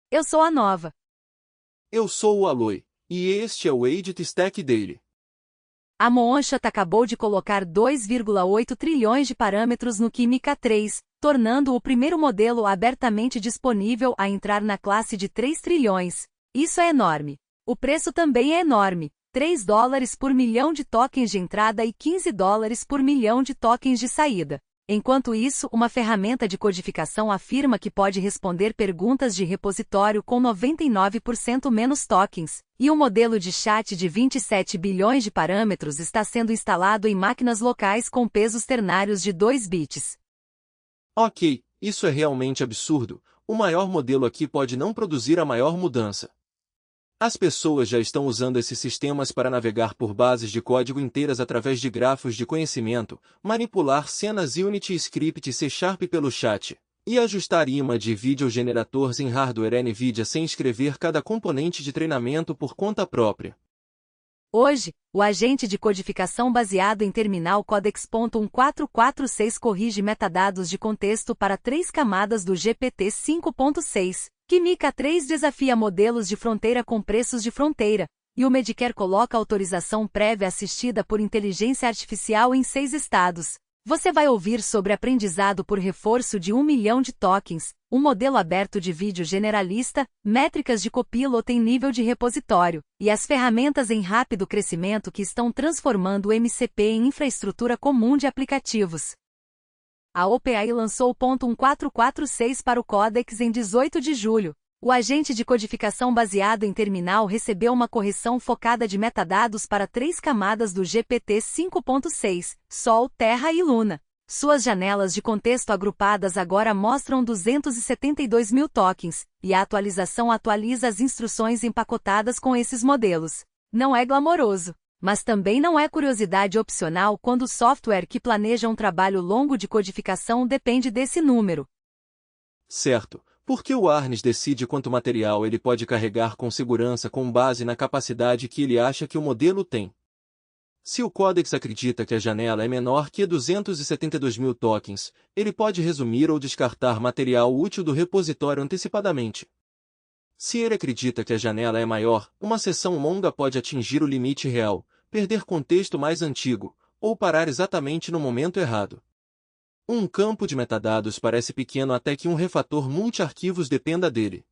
Eu sou a Nova. Eu sou o Aloy, e este é o Edit Stack Daily. A Moonshot acabou de colocar 2,8 trilhões de parâmetros no Química 3, tornando o primeiro modelo abertamente disponível a entrar na classe de 3 trilhões. Isso é enorme. O preço também é enorme, $3 por milhão de tokens de entrada e $15 por milhão de tokens de saída. Enquanto isso, uma ferramenta de codificação afirma que pode responder perguntas de repositório com 99% menos tokens, e um modelo de chat de 27 bilhões de parâmetros está sendo instalado em máquinas locais com pesos ternários de 2 bits. Ok, isso é realmente absurdo. O maior modelo aqui pode não produzir a maior mudança. As pessoas já estão usando esses sistemas para navegar por bases de código inteiras através de grafos de conhecimento, manipular cenas Unity e Script C# pelo chat, e ajustar image de video generators em hardware NVIDIA sem escrever cada componente de treinamento por conta própria. Hoje, o agente de codificação baseado em terminal Codex.1446 corrige metadados de contexto para 3 camadas do GPT-5.6. Química 3 desafia modelos de fronteira com preços de fronteira, e o Medicare coloca autorização prévia assistida por inteligência artificial em 6 estados. Você vai ouvir sobre aprendizado por reforço de 1 milhão de tokens, um modelo aberto de vídeo generalista, métricas de copilot em nível de repositório, e as ferramentas em rápido crescimento que estão transformando o MCP em infraestrutura comum de aplicativos. A OpenAI lançou o .1446 para o Codex em 18 de julho. O agente de codificação baseado em terminal recebeu uma correção focada de metadados para 3 camadas do GPT-5.6, Sol, Terra e Luna. Suas janelas de contexto agrupadas agora mostram 272 mil tokens, e a atualização atualiza as instruções empacotadas com esses modelos. Não é glamouroso, mas também não é curiosidade opcional quando o software que planeja um trabalho longo de codificação depende desse número. Certo, porque o Arnes decide quanto material ele pode carregar com segurança com base na capacidade que ele acha que o modelo tem. Se o Codex acredita que a janela é menor que 272 mil tokens, ele pode resumir ou descartar material útil do repositório antecipadamente. Se ele acredita que a janela é maior, uma seção longa pode atingir o limite real, perder contexto mais antigo, ou parar exatamente no momento errado. Um campo de metadados parece pequeno até que um refator multi-arquivos dependa dele.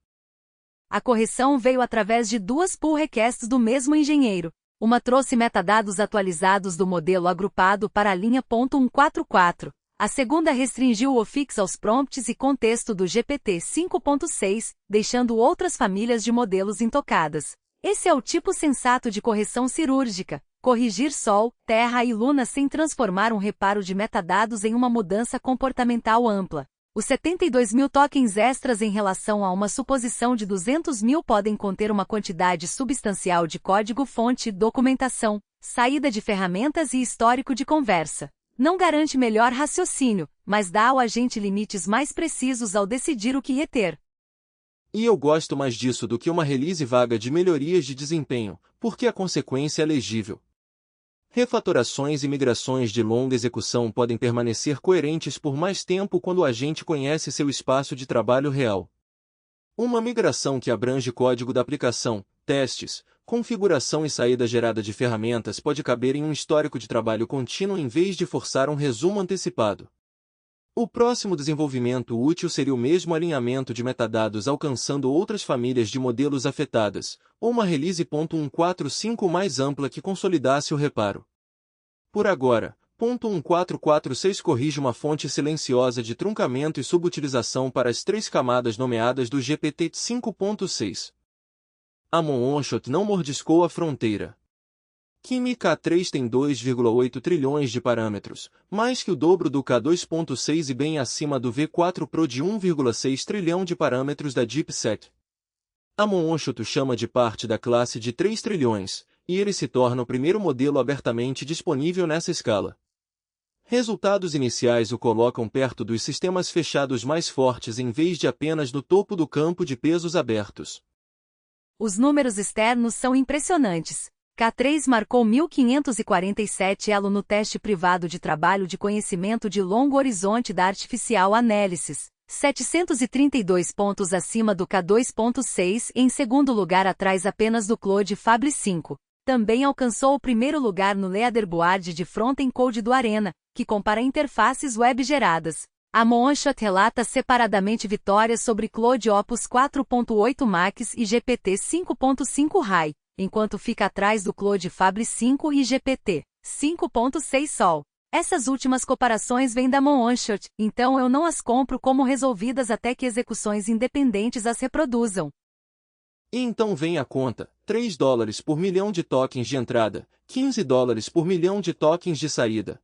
A correção veio através de 2 pull requests do mesmo engenheiro. Uma trouxe metadados atualizados do modelo agrupado para a linha .144. A segunda restringiu o fix aos prompts e contexto do GPT-5.6, deixando outras famílias de modelos intocadas. Esse é o tipo sensato de correção cirúrgica: corrigir Sol, Terra e Luna sem transformar um reparo de metadados em uma mudança comportamental ampla. Os 72 mil tokens extras em relação a uma suposição de 200 mil podem conter uma quantidade substancial de código-fonte, documentação, saída de ferramentas e histórico de conversa. Não garante melhor raciocínio, mas dá ao agente limites mais precisos ao decidir o que reter. E eu gosto mais disso do que uma release vaga de melhorias de desempenho, porque a consequência é legível. Refatorações e migrações de longa execução podem permanecer coerentes por mais tempo quando o agente conhece seu espaço de trabalho real. Uma migração que abrange código da aplicação, testes, configuração e saída gerada de ferramentas pode caber em um histórico de trabalho contínuo em vez de forçar um resumo antecipado. O próximo desenvolvimento útil seria o mesmo alinhamento de metadados alcançando outras famílias de modelos afetadas, ou uma release .145 mais ampla que consolidasse o reparo. Por agora, .1446 corrige uma fonte silenciosa de truncamento e subutilização para as 3 camadas nomeadas do GPT-5.6. A Moonshot não mordiscou a fronteira. Química 3 tem 2,8 trilhões de parâmetros, mais que o dobro do K2.6 e bem acima do V4 Pro de 1,6 trilhão de parâmetros da DeepSeek. A Moonshot chama de parte da classe de 3 trilhões, e ele se torna o primeiro modelo abertamente disponível nessa escala. Resultados iniciais o colocam perto dos sistemas fechados mais fortes em vez de apenas no topo do campo de pesos abertos. Os números externos são impressionantes. K3 marcou 1547 elo no teste privado de trabalho de conhecimento de longo horizonte da Artificial Analysis, 732 pontos acima do K2.6 e em segundo lugar atrás apenas do Claude Fable 5. Também alcançou o primeiro lugar no Leaderboard de Frontend Code do Arena, que compara interfaces web geradas. A Moonshot relata separadamente vitórias sobre Claude Opus 4.8 Max e GPT 5.5 High, enquanto fica atrás do Claude Fable 5 e GPT 5.6 Sol. Essas últimas comparações vêm da Moonshot, então eu não as compro como resolvidas até que execuções independentes as reproduzam. E então vem a conta: $3 por milhão de tokens de entrada, $15 por milhão de tokens de saída.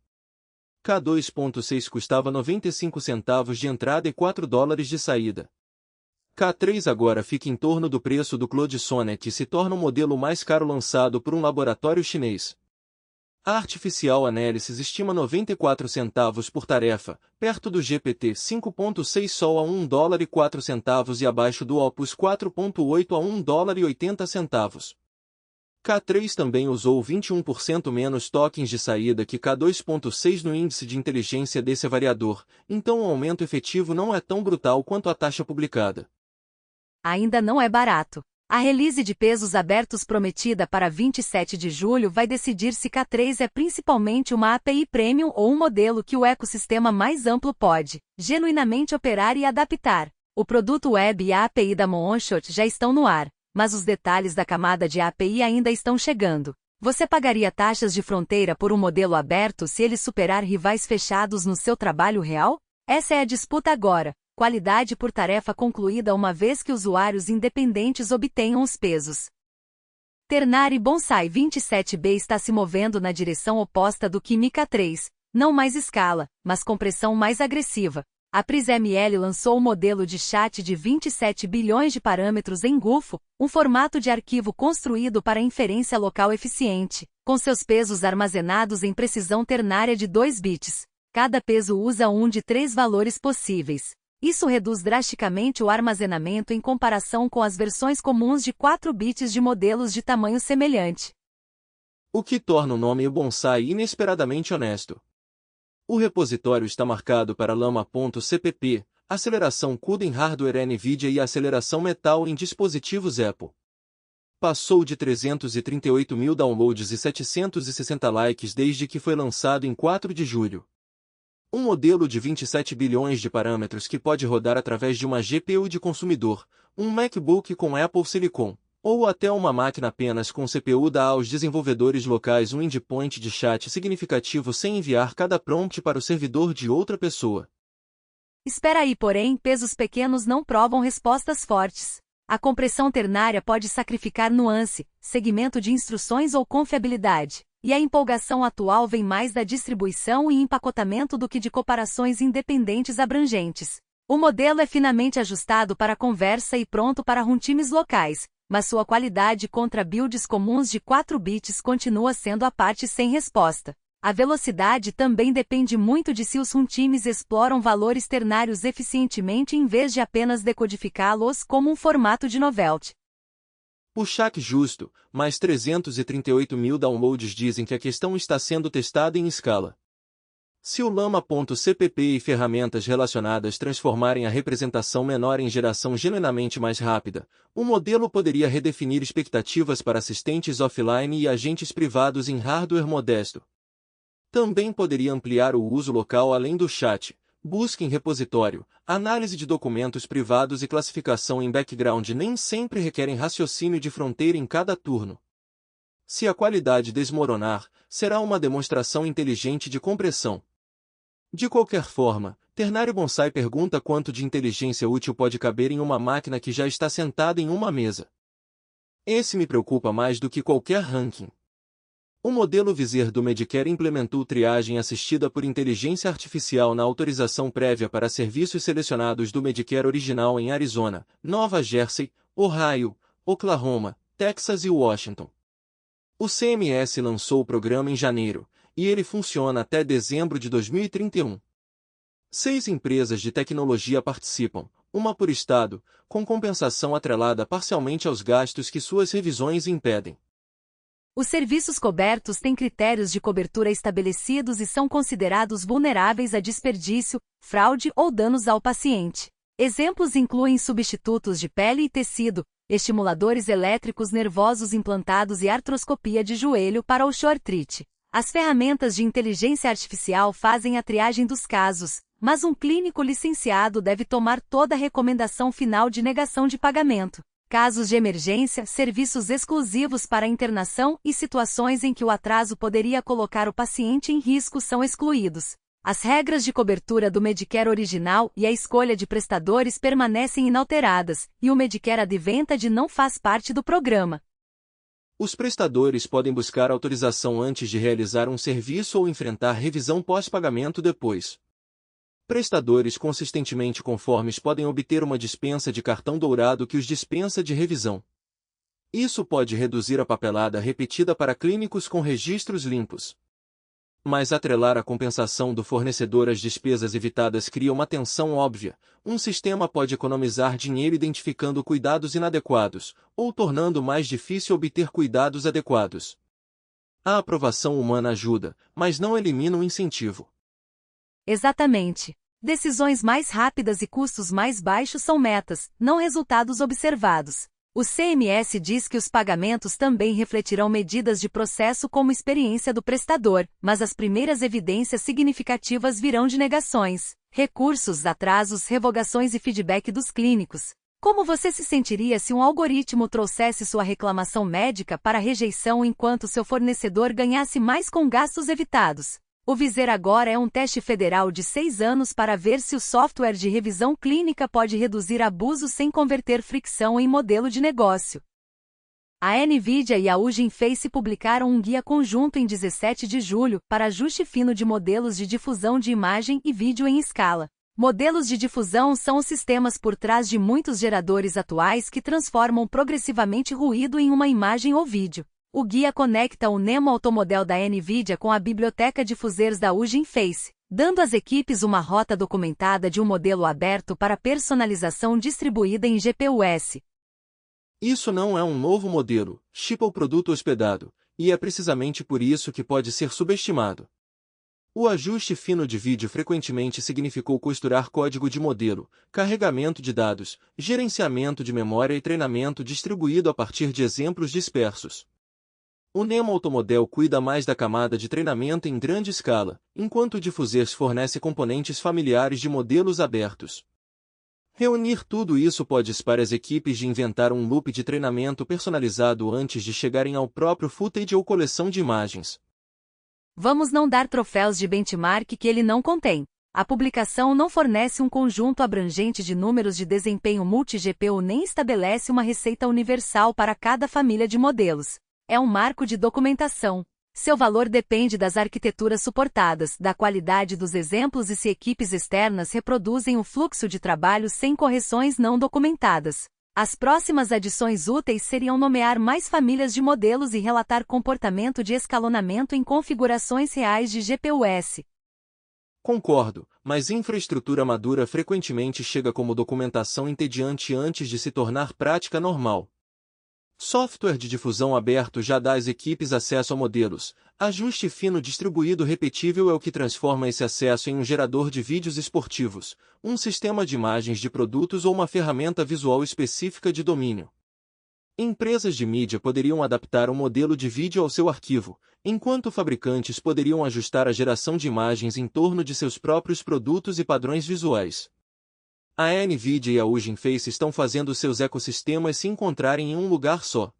K2.6 custava 95 centavos de entrada e $4 de saída. K3 agora fica em torno do preço do Claude Sonnet e se torna o modelo mais caro lançado por um laboratório chinês. A Artificial Analysis estima 94 centavos por tarefa, perto do GPT 5.6 Sol a $1,04 e abaixo do Opus 4.8 a $1,80. K3 também usou 21% menos tokens de saída que K2.6 no índice de inteligência desse variador, então o aumento efetivo não é tão brutal quanto a taxa publicada. Ainda não é barato. A release de pesos abertos prometida para 27 de julho vai decidir se K3 é principalmente uma API Premium ou um modelo que o ecossistema mais amplo pode, genuinamente operar e adaptar. O produto web e a API da Moonshot já estão no ar, mas os detalhes da camada de API ainda estão chegando. Você pagaria taxas de fronteira por um modelo aberto se ele superar rivais fechados no seu trabalho real? Essa é a disputa agora. Qualidade por tarefa concluída uma vez que usuários independentes obtenham os pesos. Ternary Bonsai 27B está se movendo na direção oposta do que Mica 3, não mais escala, mas compressão mais agressiva. A PrisML lançou o modelo de chat de 27 bilhões de parâmetros em GUFO, um formato de arquivo construído para inferência local eficiente, com seus pesos armazenados em precisão ternária de 2 bits. Cada peso usa um de 3 valores possíveis. Isso reduz drasticamente o armazenamento em comparação com as versões comuns de 4 bits de modelos de tamanho semelhante. O que torna o nome Bonsai inesperadamente honesto. O repositório está marcado para Llama.cpp, aceleração CUDA em hardware NVIDIA e aceleração Metal em dispositivos Apple. Passou de 338 mil downloads e 760 likes desde que foi lançado em 4 de julho. Um modelo de 27 bilhões de parâmetros que pode rodar através de uma GPU de consumidor, um MacBook com Apple Silicon, ou até uma máquina apenas com CPU dá aos desenvolvedores locais um endpoint de chat significativo sem enviar cada prompt para o servidor de outra pessoa. Espera aí, porém, pesos pequenos não provam respostas fortes. A compressão ternária pode sacrificar nuance, segmento de instruções ou confiabilidade. E a empolgação atual vem mais da distribuição e empacotamento do que de comparações independentes abrangentes. O modelo é finamente ajustado para conversa e pronto para runtimes locais, mas sua qualidade contra builds comuns de 4 bits continua sendo a parte sem resposta. A velocidade também depende muito de se os runtimes exploram valores ternários eficientemente em vez de apenas decodificá-los como um formato de novelty. O Shaq justo, mais 338 mil downloads dizem que a questão está sendo testada em escala. Se o Llama.cpp e ferramentas relacionadas transformarem a representação menor em geração genuinamente mais rápida, o modelo poderia redefinir expectativas para assistentes offline e agentes privados em hardware modesto. Também poderia ampliar o uso local além do chat, busca em repositório, análise de documentos privados e classificação em background nem sempre requerem raciocínio de fronteira em cada turno. Se a qualidade desmoronar, será uma demonstração inteligente de compressão. De qualquer forma, Ternary Bonsai pergunta quanto de inteligência útil pode caber em uma máquina que já está sentada em uma mesa. Esse me preocupa mais do que qualquer ranking. O modelo Vizier do Medicare implementou triagem assistida por inteligência artificial na autorização prévia para serviços selecionados do Medicare original em Arizona, Nova Jersey, Ohio, Oklahoma, Texas e Washington. O CMS lançou o programa em janeiro, e ele funciona até dezembro de 2031. 6 empresas de tecnologia participam, uma por estado, com compensação atrelada parcialmente aos gastos que suas revisões impedem. Os serviços cobertos têm critérios de cobertura estabelecidos e são considerados vulneráveis a desperdício, fraude ou danos ao paciente. Exemplos incluem substitutos de pele e tecido, estimuladores elétricos nervosos implantados e artroscopia de joelho para osteoartrite. As ferramentas de inteligência artificial fazem a triagem dos casos, mas um clínico licenciado deve tomar toda a recomendação final de negação de pagamento. Casos de emergência, serviços exclusivos para internação e situações em que o atraso poderia colocar o paciente em risco são excluídos. As regras de cobertura do Medicare original e a escolha de prestadores permanecem inalteradas, e o Medicare Advantage não faz parte do programa. Os prestadores podem buscar autorização antes de realizar um serviço ou enfrentar revisão pós-pagamento depois. Prestadores consistentemente conformes podem obter uma dispensa de cartão dourado que os dispensa de revisão. Isso pode reduzir a papelada repetida para clínicos com registros limpos. Mas atrelar a compensação do fornecedor às despesas evitadas cria uma tensão óbvia. Um sistema pode economizar dinheiro identificando cuidados inadequados, ou tornando mais difícil obter cuidados adequados. A aprovação humana ajuda, mas não elimina o incentivo. Exatamente. Decisões mais rápidas e custos mais baixos são metas, não resultados observados. O CMS diz que os pagamentos também refletirão medidas de processo como experiência do prestador, mas as primeiras evidências significativas virão de negações, recursos, atrasos, revogações e feedback dos clínicos. Como você se sentiria se um algoritmo trouxesse sua reclamação médica para rejeição enquanto seu fornecedor ganhasse mais com gastos evitados? O Viser agora é um teste federal de 6 anos para ver se o software de revisão clínica pode reduzir abusos sem converter fricção em modelo de negócio. A NVIDIA e a Hugging Face publicaram um guia conjunto em 17 de julho para ajuste fino de modelos de difusão de imagem e vídeo em escala. Modelos de difusão são os sistemas por trás de muitos geradores atuais que transformam progressivamente ruído em uma imagem ou vídeo. O guia conecta o Nemo Automodel da NVIDIA com a biblioteca de fusers da Hugging Face, dando às equipes uma rota documentada de um modelo aberto para personalização distribuída em GPUs. Isso não é um novo modelo, chip ou produto hospedado, e é precisamente por isso que pode ser subestimado. O ajuste fino de vídeo frequentemente significou costurar código de modelo, carregamento de dados, gerenciamento de memória e treinamento distribuído a partir de exemplos dispersos. O Nemo Automodel cuida mais da camada de treinamento em grande escala, enquanto o Diffusers fornece componentes familiares de modelos abertos. Reunir tudo isso pode para as equipes de inventar um loop de treinamento personalizado antes de chegarem ao próprio footage ou coleção de imagens. Vamos não dar troféus de benchmark que ele não contém. A publicação não fornece um conjunto abrangente de números de desempenho multi-GPU nem estabelece uma receita universal para cada família de modelos. É um marco de documentação. Seu valor depende das arquiteturas suportadas, da qualidade dos exemplos e se equipes externas reproduzem o fluxo de trabalho sem correções não documentadas. As próximas adições úteis seriam nomear mais famílias de modelos e relatar comportamento de escalonamento em configurações reais de GPUs. Concordo, mas infraestrutura madura frequentemente chega como documentação entediante antes de se tornar prática normal. Software de difusão aberto já dá às equipes acesso a modelos. Ajuste fino distribuído repetível é o que transforma esse acesso em um gerador de vídeos esportivos, um sistema de imagens de produtos ou uma ferramenta visual específica de domínio. Empresas de mídia poderiam adaptar um modelo de vídeo ao seu arquivo, enquanto fabricantes poderiam ajustar a geração de imagens em torno de seus próprios produtos e padrões visuais. A NVIDIA e a Hugging Face estão fazendo seus ecossistemas se encontrarem em um lugar só.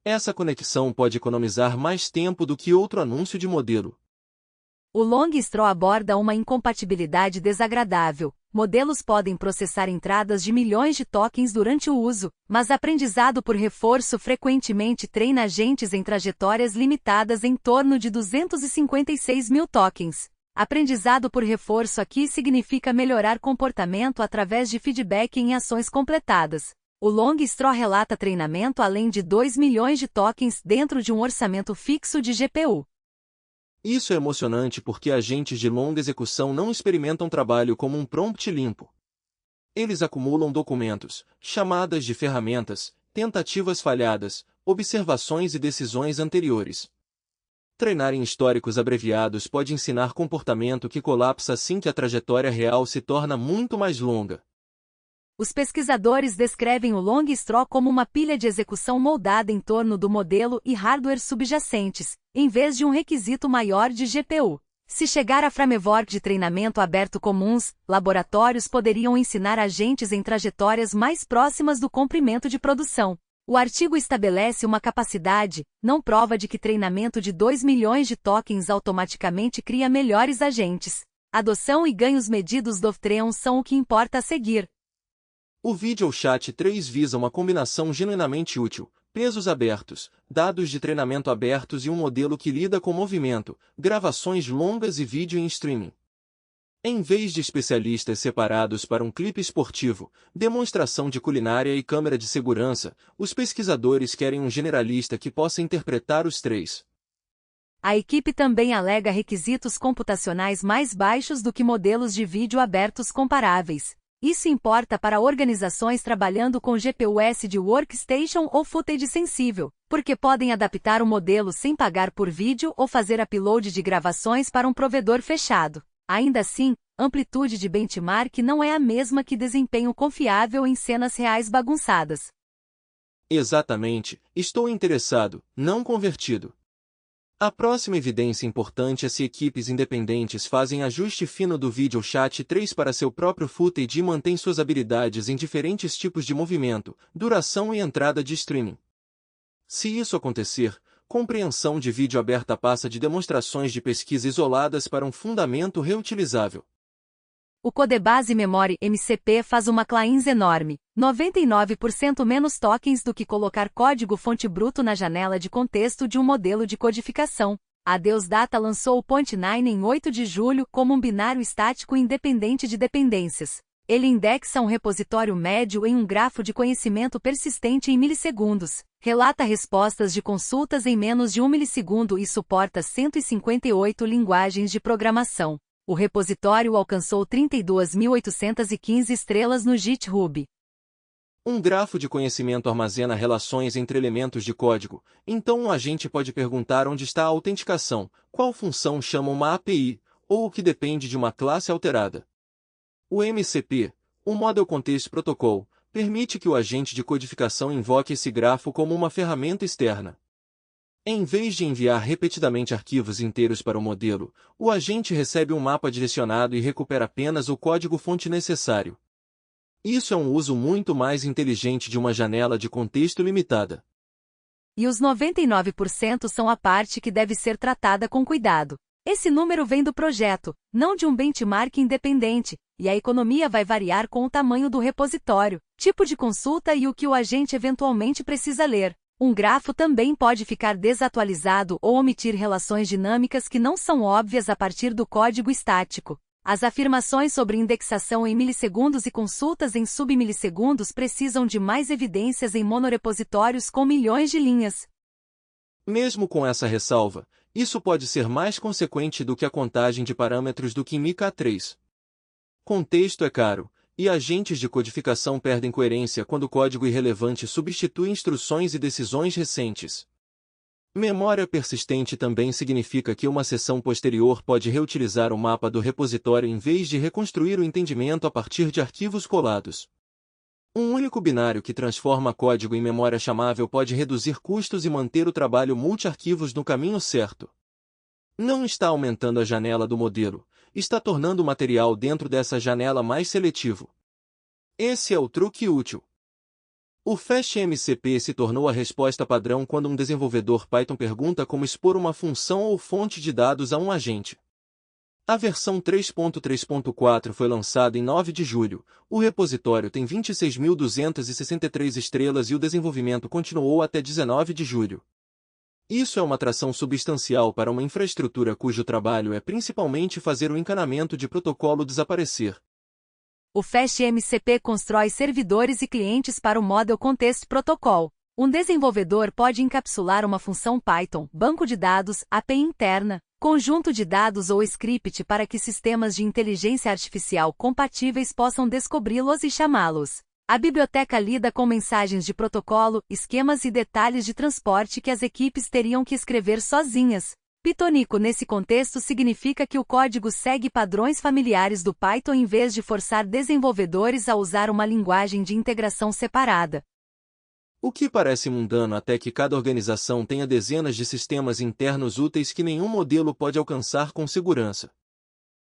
Essa conexão pode economizar mais tempo do que outro anúncio de modelo. O Long Straw aborda uma incompatibilidade desagradável. Modelos podem processar entradas de milhões de tokens durante o uso, mas aprendizado por reforço frequentemente treina agentes em trajetórias limitadas em torno de 256 mil tokens. Aprendizado por reforço aqui significa melhorar comportamento através de feedback em ações completadas. O Long Straw relata treinamento além de 2 milhões de tokens dentro de um orçamento fixo de GPU. Isso é emocionante porque agentes de longa execução não experimentam trabalho como um prompt limpo. Eles acumulam documentos, chamadas de ferramentas, tentativas falhadas, observações e decisões anteriores. Treinar em históricos abreviados pode ensinar comportamento que colapsa assim que a trajetória real se torna muito mais longa. Os pesquisadores descrevem o long straw como uma pilha de execução moldada em torno do modelo e hardware subjacentes, em vez de um requisito maior de GPU. Se chegar a framework de treinamento aberto comuns, laboratórios poderiam ensinar agentes em trajetórias mais próximas do comprimento de produção. O artigo estabelece uma capacidade, não prova de que treinamento de 2 milhões de tokens automaticamente cria melhores agentes. Adoção e ganhos medidos do Treon são o que importa a seguir. O VideoChat 3 visa uma combinação genuinamente útil: pesos abertos, dados de treinamento abertos e um modelo que lida com movimento, gravações longas e vídeo em streaming. Em vez de especialistas separados para um clipe esportivo, demonstração de culinária e câmera de segurança, os pesquisadores querem um generalista que possa interpretar os três. A equipe também alega requisitos computacionais mais baixos do que modelos de vídeo abertos comparáveis. Isso importa para organizações trabalhando com GPUs de workstation ou footage sensível, porque podem adaptar o modelo sem pagar por vídeo ou fazer upload de gravações para um provedor fechado. Ainda assim, amplitude de benchmark não é a mesma que desempenho confiável em cenas reais bagunçadas. Exatamente, estou interessado, não convertido. A próxima evidência importante é se equipes independentes fazem ajuste fino do VideoChat 3 para seu próprio footage e mantêm suas habilidades em diferentes tipos de movimento, duração e entrada de streaming. Se isso acontecer, compreensão de vídeo aberta passa de demonstrações de pesquisa isoladas para um fundamento reutilizável. O Codebase Memory MCP faz uma cleanse enorme, 99% menos tokens do que colocar código-fonte bruto na janela de contexto de um modelo de codificação. A Deus Data lançou o Point9 em 8 de julho como um binário estático independente de dependências. Ele indexa um repositório médio em um grafo de conhecimento persistente em milissegundos, relata respostas de consultas em menos de 1 milissegundo e suporta 158 linguagens de programação. O repositório alcançou 32.815 estrelas no GitHub. Um grafo de conhecimento armazena relações entre elementos de código, então um agente pode perguntar onde está a autenticação, qual função chama uma API, ou o que depende de uma classe alterada. O MCP, o Model Context Protocol, permite que o agente de codificação invoque esse grafo como uma ferramenta externa. Em vez de enviar repetidamente arquivos inteiros para o modelo, o agente recebe um mapa direcionado e recupera apenas o código-fonte necessário. Isso é um uso muito mais inteligente de uma janela de contexto limitada. E os 99% são a parte que deve ser tratada com cuidado. Esse número vem do projeto, não de um benchmark independente, e a economia vai variar com o tamanho do repositório, tipo de consulta e o que o agente eventualmente precisa ler. Um grafo também pode ficar desatualizado ou omitir relações dinâmicas que não são óbvias a partir do código estático. As afirmações sobre indexação em milissegundos e consultas em submilissegundos precisam de mais evidências em monorepositórios com milhões de linhas. Mesmo com essa ressalva, isso pode ser mais consequente do que a contagem de parâmetros do que em MK3. Contexto é caro, e agentes de codificação perdem coerência quando código irrelevante substitui instruções e decisões recentes. Memória persistente também significa que uma seção posterior pode reutilizar o mapa do repositório em vez de reconstruir o entendimento a partir de arquivos colados. Um único binário que transforma código em memória chamável pode reduzir custos e manter o trabalho multi-arquivos no caminho certo. Não está aumentando a janela do modelo, está tornando o material dentro dessa janela mais seletivo. Esse é o truque útil. O FastMCP se tornou a resposta padrão quando um desenvolvedor Python pergunta como expor uma função ou fonte de dados a um agente. A versão 3.3.4 foi lançada em 9 de julho, o repositório tem 26.263 estrelas e o desenvolvimento continuou até 19 de julho. Isso é uma atração substancial para uma infraestrutura cujo trabalho é principalmente fazer o encanamento de protocolo desaparecer. O FastMCP constrói servidores e clientes para o Model Context Protocol. Um desenvolvedor pode encapsular uma função Python, banco de dados, API interna, conjunto de dados ou script para que sistemas de inteligência artificial compatíveis possam descobri-los e chamá-los. A biblioteca lida com mensagens de protocolo, esquemas e detalhes de transporte que as equipes teriam que escrever sozinhas. Pitonico nesse contexto significa que o código segue padrões familiares do Python em vez de forçar desenvolvedores a usar uma linguagem de integração separada. O que parece mundano até que cada organização tenha dezenas de sistemas internos úteis que nenhum modelo pode alcançar com segurança.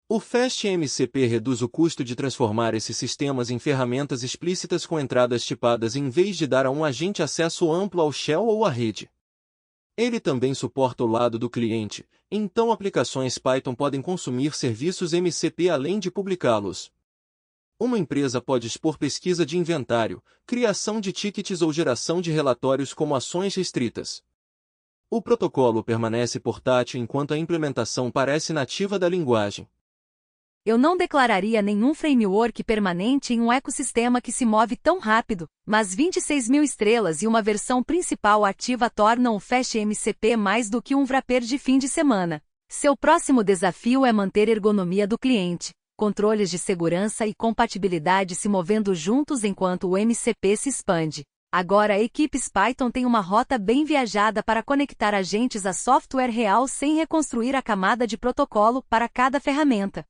O FastMCP reduz o custo de transformar esses sistemas em ferramentas explícitas com entradas tipadas em vez de dar a um agente acesso amplo ao shell ou à rede. Ele também suporta o lado do cliente, então aplicações Python podem consumir serviços MCP além de publicá-los. Uma empresa pode expor pesquisa de inventário, criação de tickets ou geração de relatórios como ações restritas. O protocolo permanece portátil enquanto a implementação parece nativa da linguagem. Eu não declararia nenhum framework permanente em um ecossistema que se move tão rápido, mas 26.000 estrelas e uma versão principal ativa tornam o FastMCP mais do que um wrapper de fim de semana. Seu próximo desafio é manter a ergonomia do cliente, controles de segurança e compatibilidade se movendo juntos enquanto o MCP se expande. Agora equipes Python têm uma rota bem viajada para conectar agentes a software real sem reconstruir a camada de protocolo para cada ferramenta.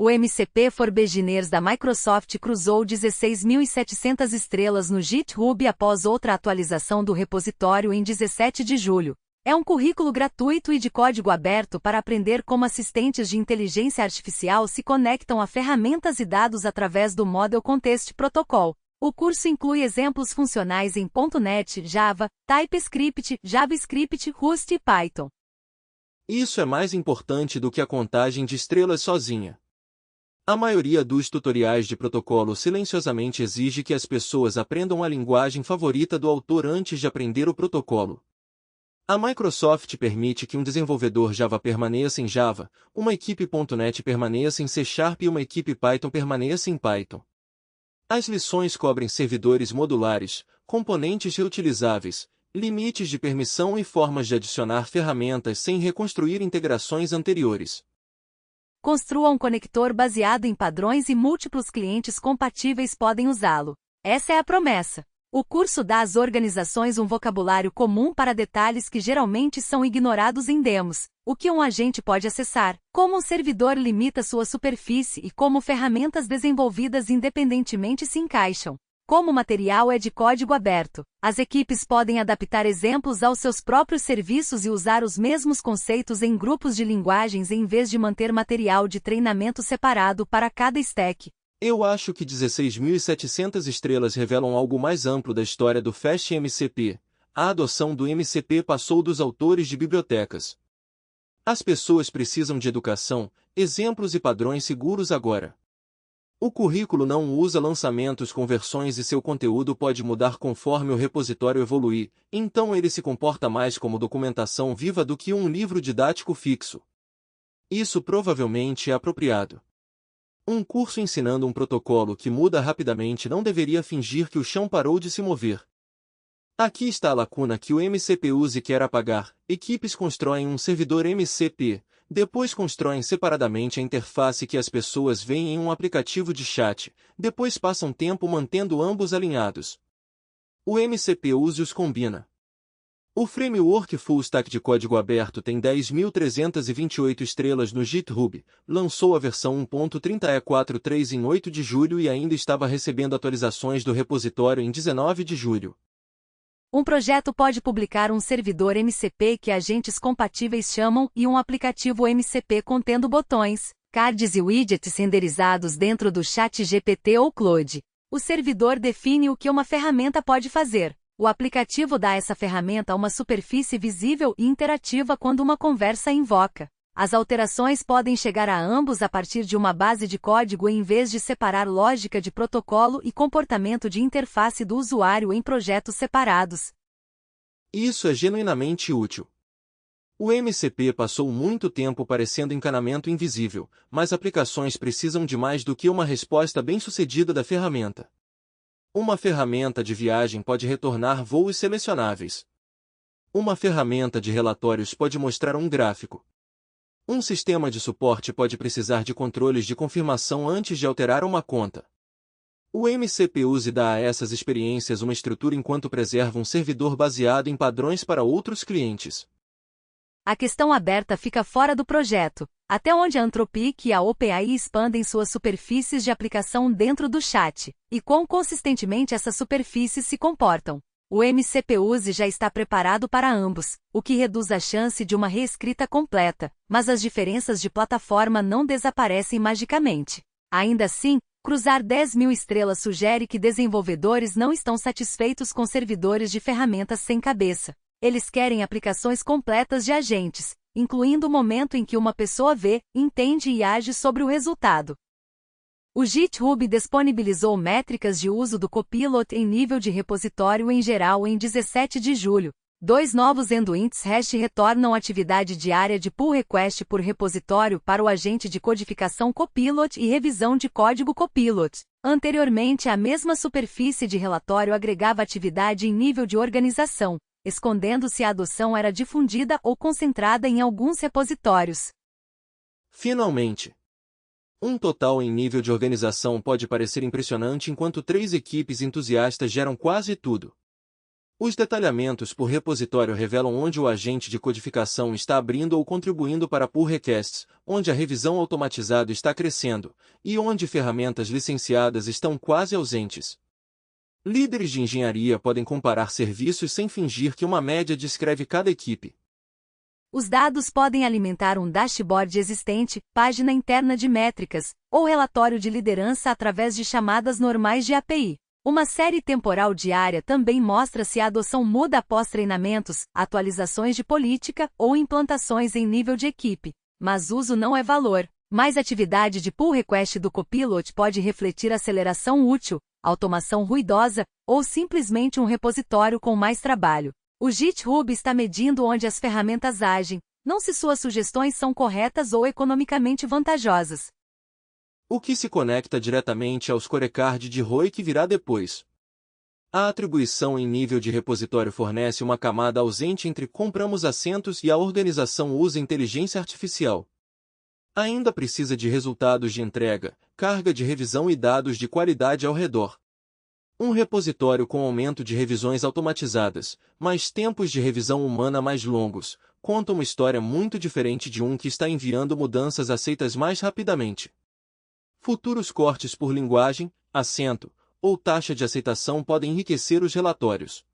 O MCP for Beginners da Microsoft cruzou 16.700 estrelas no GitHub após outra atualização do repositório em 17 de julho. É um currículo gratuito e de código aberto para aprender como assistentes de inteligência artificial se conectam a ferramentas e dados através do Model Context Protocol. O curso inclui exemplos funcionais em .NET, Java, TypeScript, JavaScript, Rust e Python. Isso é mais importante do que a contagem de estrelas sozinha. A maioria dos tutoriais de protocolo silenciosamente exige que as pessoas aprendam a linguagem favorita do autor antes de aprender o protocolo. A Microsoft permite que um desenvolvedor Java permaneça em Java, uma equipe .NET permaneça em C# e uma equipe Python permaneça em Python. As lições cobrem servidores modulares, componentes reutilizáveis, limites de permissão e formas de adicionar ferramentas sem reconstruir integrações anteriores. Construa um conector baseado em padrões e múltiplos clientes compatíveis podem usá-lo. Essa é a promessa. O curso dá às organizações um vocabulário comum para detalhes que geralmente são ignorados em demos. O que um agente pode acessar, como um servidor limita sua superfície e como ferramentas desenvolvidas independentemente se encaixam. Como o material é de código aberto, as equipes podem adaptar exemplos aos seus próprios serviços e usar os mesmos conceitos em grupos de linguagens em vez de manter material de treinamento separado para cada stack. Eu acho que 16.700 estrelas revelam algo mais amplo da história do FastMCP. A adoção do MCP passou dos autores de bibliotecas. As pessoas precisam de educação, exemplos e padrões seguros agora. O currículo não usa lançamentos com versões e seu conteúdo pode mudar conforme o repositório evoluir, então ele se comporta mais como documentação viva do que um livro didático fixo. Isso provavelmente é apropriado. Um curso ensinando um protocolo que muda rapidamente não deveria fingir que o chão parou de se mover. Aqui está a lacuna que o MCP usa e quer apagar. Equipes constroem um servidor MCP, depois constroem separadamente a interface que as pessoas veem em um aplicativo de chat, depois passam tempo mantendo ambos alinhados. O MCP usa e os combina. O framework Full Stack de código aberto tem 10.328 estrelas no GitHub, lançou a versão 1.30e43 em 8 de julho e ainda estava recebendo atualizações do repositório em 19 de julho. Um projeto pode publicar um servidor MCP que agentes compatíveis chamam e um aplicativo MCP contendo botões, cards e widgets renderizados dentro do ChatGPT ou Claude. O servidor define o que uma ferramenta pode fazer. O aplicativo dá a essa ferramenta uma superfície visível e interativa quando uma conversa a invoca. As alterações podem chegar a ambos a partir de uma base de código em vez de separar lógica de protocolo e comportamento de interface do usuário em projetos separados. Isso é genuinamente útil. O MCP passou muito tempo parecendo encanamento invisível, mas aplicações precisam de mais do que uma resposta bem-sucedida da ferramenta. Uma ferramenta de viagem pode retornar voos selecionáveis. Uma ferramenta de relatórios pode mostrar um gráfico. Um sistema de suporte pode precisar de controles de confirmação antes de alterar uma conta. O MCP usa e dá a essas experiências uma estrutura enquanto preserva um servidor baseado em padrões para outros clientes. A questão aberta fica fora do projeto, até onde a Anthropic e a OpenAI expandem suas superfícies de aplicação dentro do chat, e quão consistentemente essas superfícies se comportam. O MCP-Use já está preparado para ambos, o que reduz a chance de uma reescrita completa, mas as diferenças de plataforma não desaparecem magicamente. Ainda assim, cruzar 10.000 estrelas sugere que desenvolvedores não estão satisfeitos com servidores de ferramentas sem cabeça. Eles querem aplicações completas de agentes, incluindo o momento em que uma pessoa vê, entende e age sobre o resultado. O GitHub disponibilizou métricas de uso do Copilot em nível de repositório em geral em 17 de julho. 2 novos endpoints hash retornam atividade diária de pull request por repositório para o agente de codificação Copilot e revisão de código Copilot. Anteriormente, a mesma superfície de relatório agregava atividade em nível de organização, escondendo se a adoção era difundida ou concentrada em alguns repositórios. Finalmente, um total em nível de organização pode parecer impressionante enquanto 3 equipes entusiastas geram quase tudo. Os detalhamentos por repositório revelam onde o agente de codificação está abrindo ou contribuindo para pull requests, onde a revisão automatizada está crescendo, e onde ferramentas licenciadas estão quase ausentes. Líderes de engenharia podem comparar serviços sem fingir que uma média descreve cada equipe. Os dados podem alimentar um dashboard existente, página interna de métricas, ou relatório de liderança através de chamadas normais de API. Uma série temporal diária também mostra se a adoção muda após treinamentos, atualizações de política ou implantações em nível de equipe. Mas uso não é valor. Mais atividade de pull request do Copilot pode refletir aceleração útil, automação ruidosa, ou simplesmente um repositório com mais trabalho. O GitHub está medindo onde as ferramentas agem, não se suas sugestões são corretas ou economicamente vantajosas. O que se conecta diretamente ao scorecard de ROI que virá depois. A atribuição em nível de repositório fornece uma camada ausente entre compramos assentos e a organização usa inteligência artificial. Ainda precisa de resultados de entrega, carga de revisão e dados de qualidade ao redor. Um repositório com aumento de revisões automatizadas, mas tempos de revisão humana mais longos, conta uma história muito diferente de um que está enviando mudanças aceitas mais rapidamente. Futuros cortes por linguagem, assento, ou taxa de aceitação podem enriquecer os relatórios.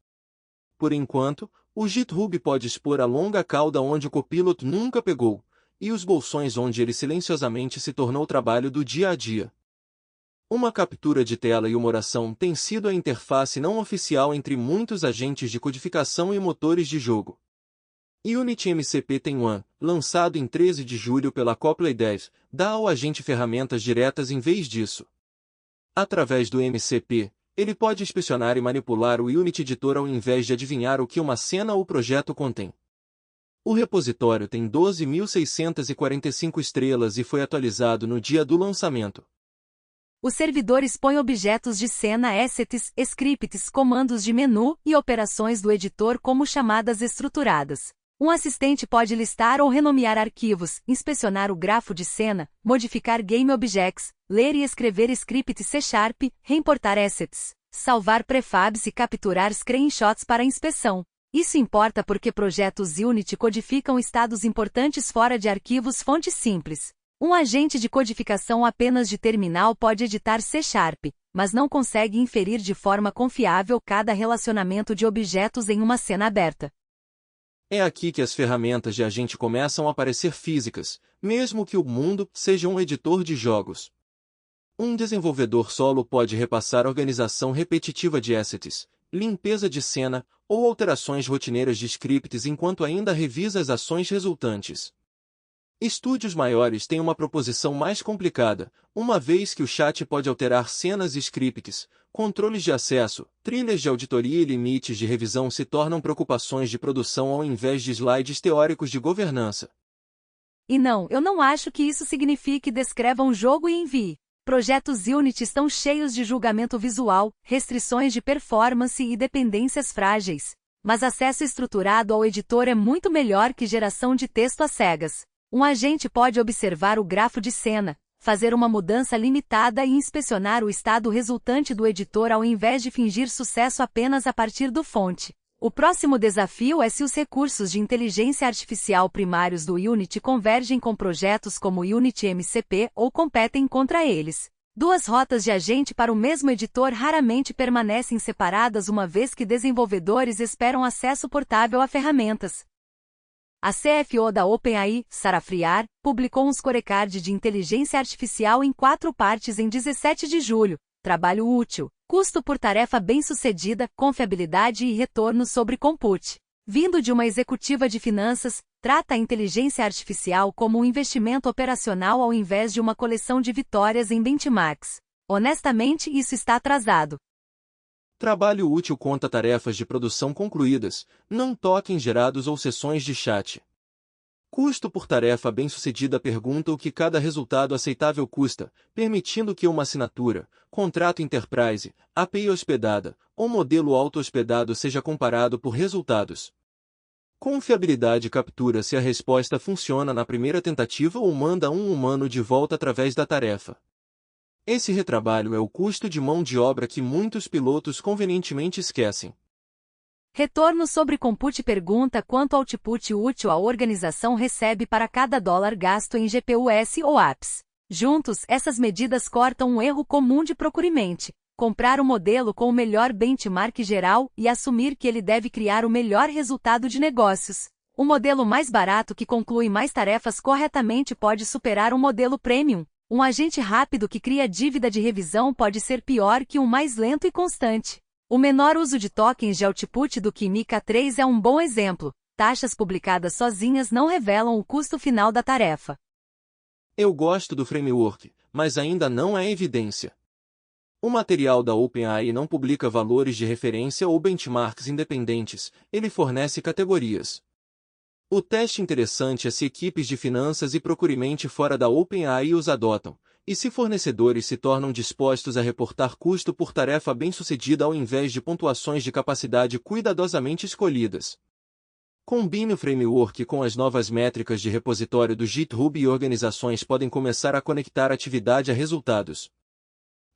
Por enquanto, o GitHub pode expor a longa cauda onde o Copilot nunca pegou, e os bolsões onde ele silenciosamente se tornou trabalho do dia a dia. Uma captura de tela e uma oração tem sido a interface não oficial entre muitos agentes de codificação e motores de jogo. Unity MCP tem One, lançado em 13 de julho pela Copley Devs, dá ao agente ferramentas diretas em vez disso. Através do MCP, ele pode inspecionar e manipular o Unity Editor ao invés de adivinhar o que uma cena ou projeto contém. O repositório tem 12.645 estrelas e foi atualizado no dia do lançamento. Os servidores põem objetos de cena, assets, scripts, comandos de menu e operações do editor como chamadas estruturadas. Um assistente pode listar ou renomear arquivos, inspecionar o grafo de cena, modificar game objects, ler e escrever script C#, reimportar assets, salvar prefabs e capturar screenshots para inspeção. Isso importa porque projetos Unity codificam estados importantes fora de arquivos fonte simples. Um agente de codificação apenas de terminal pode editar C#, mas não consegue inferir de forma confiável cada relacionamento de objetos em uma cena aberta. É aqui que as ferramentas de agente começam a parecer físicas, mesmo que o mundo seja um editor de jogos. Um desenvolvedor solo pode repassar organização repetitiva de assets, limpeza de cena, ou alterações rotineiras de scripts enquanto ainda revisa as ações resultantes. Estúdios maiores têm uma proposição mais complicada, uma vez que o chat pode alterar cenas e scripts, controles de acesso, trilhas de auditoria e limites de revisão se tornam preocupações de produção ao invés de slides teóricos de governança. E não, eu não acho que isso signifique descreva um jogo e envie. Projetos Unity estão cheios de julgamento visual, restrições de performance e dependências frágeis. Mas acesso estruturado ao editor é muito melhor que geração de texto às cegas. Um agente pode observar o grafo de cena, fazer uma mudança limitada e inspecionar o estado resultante do editor ao invés de fingir sucesso apenas a partir do fonte. O próximo desafio é se os recursos de inteligência artificial primários do Unity convergem com projetos como o Unity MCP ou competem contra eles. Duas rotas de agente para o mesmo editor raramente permanecem separadas uma vez que desenvolvedores esperam acesso portável a ferramentas. A CFO da OpenAI, Sarah Friar, publicou um scorecard de inteligência artificial em 4 partes em 17 de julho. Trabalho útil, custo por tarefa bem-sucedida, confiabilidade e retorno sobre compute. Vindo de uma executiva de finanças, trata a inteligência artificial como um investimento operacional ao invés de uma coleção de vitórias em benchmarks. Honestamente, isso está atrasado. Trabalho útil conta tarefas de produção concluídas, não tokens gerados ou sessões de chat. Custo por tarefa bem-sucedida pergunta o que cada resultado aceitável custa, permitindo que uma assinatura, contrato enterprise, API hospedada ou modelo auto-hospedado seja comparado por resultados. Confiabilidade captura se a resposta funciona na primeira tentativa ou manda um humano de volta através da tarefa. Esse retrabalho é o custo de mão de obra que muitos pilotos convenientemente esquecem. Retorno sobre compute pergunta quanto output útil a organização recebe para cada dólar gasto em GPUs ou apps. Juntos, essas medidas cortam um erro comum de procurement: comprar o modelo com o melhor benchmark geral e assumir que ele deve criar o melhor resultado de negócios. O modelo mais barato que conclui mais tarefas corretamente pode superar um modelo premium. Um agente rápido que cria dívida de revisão pode ser pior que um mais lento e constante. O menor uso de tokens de output do que Mica 3 é um bom exemplo. Taxas publicadas sozinhas não revelam o custo final da tarefa. Eu gosto do framework, mas ainda não é evidência. O material da OpenAI não publica valores de referência ou benchmarks independentes, ele fornece categorias. O teste interessante é se equipes de finanças e procurement fora da OpenAI os adotam, e se fornecedores se tornam dispostos a reportar custo por tarefa bem-sucedida ao invés de pontuações de capacidade cuidadosamente escolhidas. Combine o framework com as novas métricas de repositório do GitHub e organizações podem começar a conectar atividade a resultados.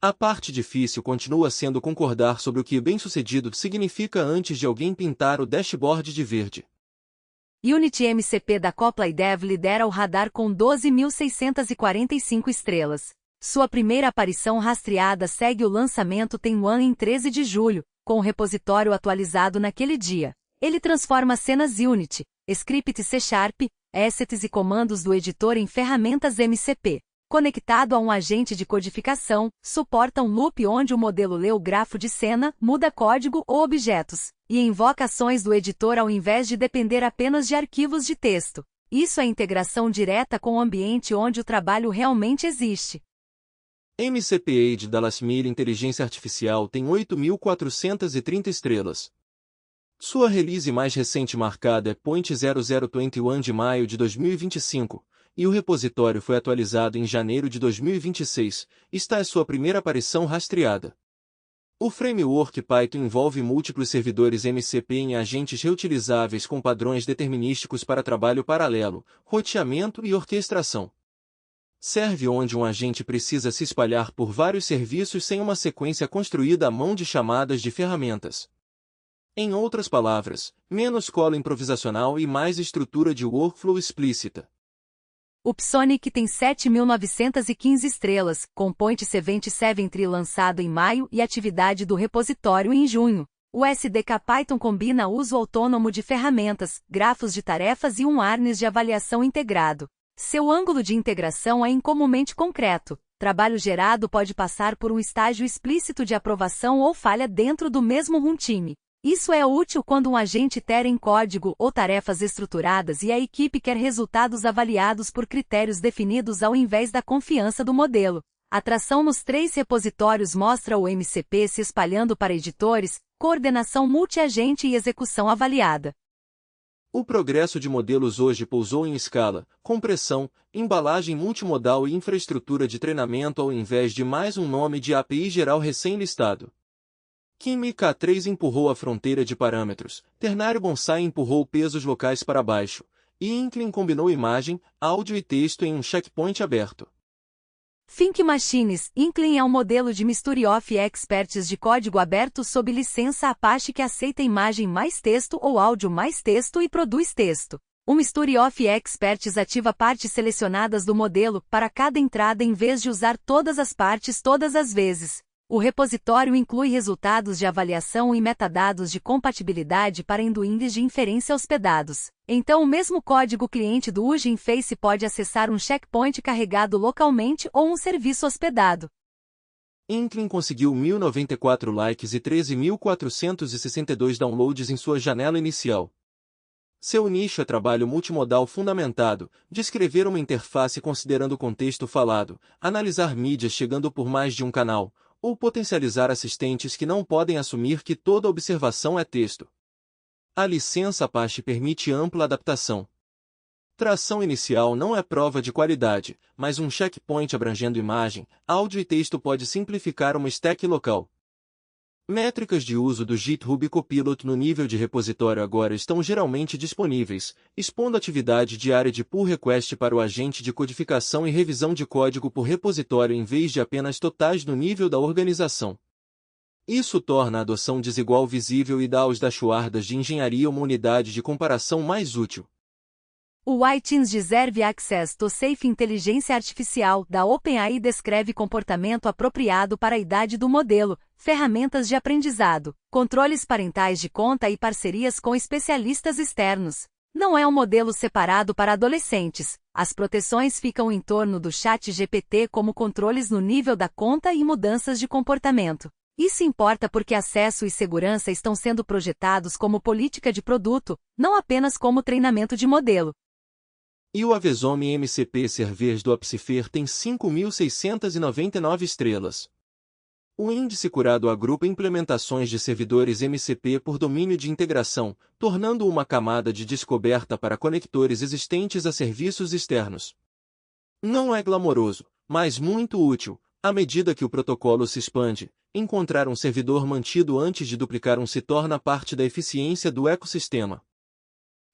A parte difícil continua sendo concordar sobre o que bem-sucedido significa antes de alguém pintar o dashboard de verde. Unity MCP da Coplay Dev lidera o radar com 12.645 estrelas. Sua primeira aparição rastreada segue o lançamento Ten-One em 13 de julho, com o repositório atualizado naquele dia. Ele transforma cenas Unity, script C#, assets e comandos do editor em ferramentas MCP. Conectado a um agente de codificação, suporta um loop onde o modelo lê o grafo de cena, muda código ou objetos, e invoca ações do editor ao invés de depender apenas de arquivos de texto. Isso é integração direta com o ambiente onde o trabalho realmente existe. MCP de Dallas Mill Inteligência Artificial tem 8.430 estrelas. Sua release mais recente marcada é .0021 de maio de 2025. E o repositório foi atualizado em janeiro de 2026, esta é sua primeira aparição rastreada. O framework Python envolve múltiplos servidores MCP em agentes reutilizáveis com padrões determinísticos para trabalho paralelo, roteamento e orquestração. Serve onde um agente precisa se espalhar por vários serviços sem uma sequência construída à mão de chamadas de ferramentas. Em outras palavras, menos cola improvisacional e mais estrutura de workflow explícita. O Psonic tem 7.915 estrelas, com Point 77 lançado em maio e atividade do repositório em junho. O SDK Python combina uso autônomo de ferramentas, grafos de tarefas e um harness de avaliação integrado. Seu ângulo de integração é incomumente concreto. Trabalho gerado pode passar por um estágio explícito de aprovação ou falha dentro do mesmo runtime. Isso é útil quando um agente itera em código ou tarefas estruturadas e a equipe quer resultados avaliados por critérios definidos ao invés da confiança do modelo. A tração nos 3 repositórios mostra o MCP se espalhando para editores, coordenação multi-agente e execução avaliada. O progresso de modelos hoje pousou em escala, compressão, embalagem multimodal e infraestrutura de treinamento ao invés de mais um nome de API geral recém-listado. Kimi K3 empurrou a fronteira de parâmetros, Ternário Bonsai empurrou pesos locais para baixo, e Inkling combinou imagem, áudio e texto em um checkpoint aberto. Think Machines Inkling é um modelo de Mystery of Experts de código aberto sob licença Apache que aceita imagem mais texto ou áudio mais texto e produz texto. O Mystery of Experts ativa partes selecionadas do modelo para cada entrada em vez de usar todas as partes todas as vezes. O repositório inclui resultados de avaliação e metadados de compatibilidade para endpoints de inferência hospedados. Então o mesmo código cliente do Hugging Face pode acessar um checkpoint carregado localmente ou um serviço hospedado. Inkling conseguiu 1.094 likes e 13.462 downloads em sua janela inicial. Seu nicho é trabalho multimodal fundamentado, descrever uma interface considerando o contexto falado, analisar mídias chegando por mais de um canal, ou potencializar assistentes que não podem assumir que toda observação é texto. A licença Apache permite ampla adaptação. Tração inicial não é prova de qualidade, mas um checkpoint abrangendo imagem, áudio e texto pode simplificar uma stack local. Métricas de uso do GitHub Copilot no nível de repositório agora estão geralmente disponíveis, expondo atividade diária de pull request para o agente de codificação e revisão de código por repositório em vez de apenas totais no nível da organização. Isso torna a adoção desigual visível e dá aos dashboards de engenharia uma unidade de comparação mais útil. O iTunes Deserve Access to Safe Inteligência Artificial da OpenAI descreve comportamento apropriado para a idade do modelo, ferramentas de aprendizado, controles parentais de conta e parcerias com especialistas externos. Não é um modelo separado para adolescentes. As proteções ficam em torno do ChatGPT como controles no nível da conta e mudanças de comportamento. Isso importa porque acesso e segurança estão sendo projetados como política de produto, não apenas como treinamento de modelo. E o Avezome MCP Servers do Apsifer tem 5.699 estrelas. O índice curado agrupa implementações de servidores MCP por domínio de integração, tornando uma camada de descoberta para conectores existentes a serviços externos. Não é glamouroso, mas muito útil. À medida que o protocolo se expande, encontrar um servidor mantido antes de duplicar um se torna parte da eficiência do ecossistema.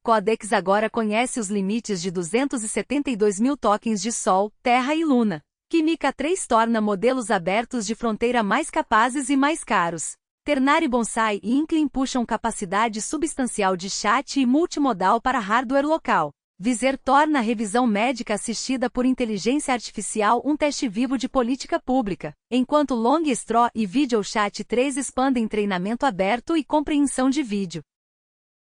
Codex agora conhece os limites de 272 mil tokens de Sol, Terra e Luna. Química 3 torna modelos abertos de fronteira mais capazes e mais caros. Ternary Bonsai e Inkling puxam capacidade substancial de chat e multimodal para hardware local. Vizer torna a revisão médica assistida por inteligência artificial um teste vivo de política pública, enquanto Longstraw e VideoChat 3 expandem treinamento aberto e compreensão de vídeo.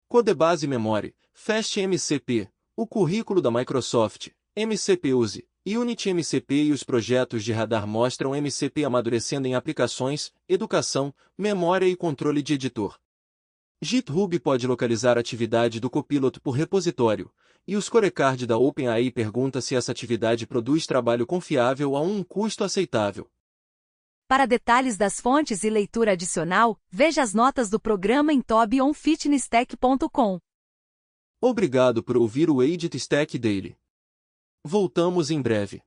Codebase Memory, Fast MCP, o currículo da Microsoft, MCP Use, Unity MCP e os projetos de radar mostram MCP amadurecendo em aplicações, educação, memória e controle de editor. GitHub pode localizar a atividade do Copilot por repositório, e o scorecard da OpenAI pergunta se essa atividade produz trabalho confiável a um custo aceitável. Para detalhes das fontes e leitura adicional, veja as notas do programa em tobionfitnesstech.com. Obrigado por ouvir o Edit Stack Daily. Voltamos em breve.